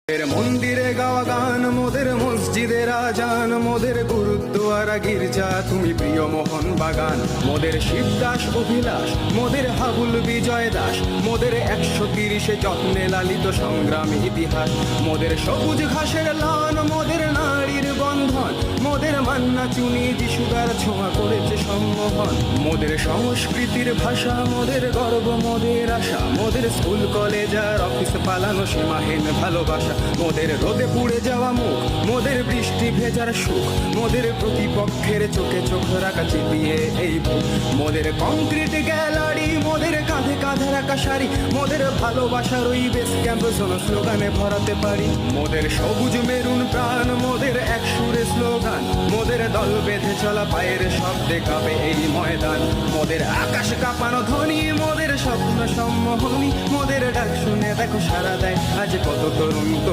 মোদের মন্দিরে গাওয়া গান, মোদের মসজিদের আজান, মোদের গুরুদ্বারা গির্জা তুমি প্রিয় মোহন বাগান। মোদের শিবদাস অভিলাষ, মোদের হাবুল বিজয় দাস, মোদের 130 যত্নে লালিত সংগ্রামী ইতিহাস। মোদের সবুজ ঘাসের লান, মোদের নারীর বন্ধন, মোদের মান্না চুনি যিশুদার ছোঁয়া করেছে সম্মোহন। মোদের সংস্কৃতির ভাষা, মোদের গর্ব, মোদের আশা, মোদের স্কুল কলেজ আর অফিস পালানো সীমাহীন ভালোবাসা। মোদের রোদে পুড়ে যাওয়া মুখ, মোদের বৃষ্টি ভেজার সুখ, মোদের প্রতিপক্ষের চোখে চোখ রাখা চিপিয়ে এই বুক। মোদের কংক্রিট গ্যালারি, মোদের কাঁধে কাঁধে রাখা শাড়ি, মোদের ভালোবাসার ওই বেস ক্যাম্প স্লোগানে ভরাতে পারি। মোদের সবুজ মেরুন প্রাণ, মোদের এক সুরে স্লোগান, মোদের দল বেঁধে চলা পায়ের শব্দে কাঁপে এই ময়দান। মোদের আকাশ কাঁপানো ধ্বনি, মোদের স্বপ্ন সম্মোহনী, মোদের ডাক শুনে দেখো সারা দেয় আজ কত তরুণ।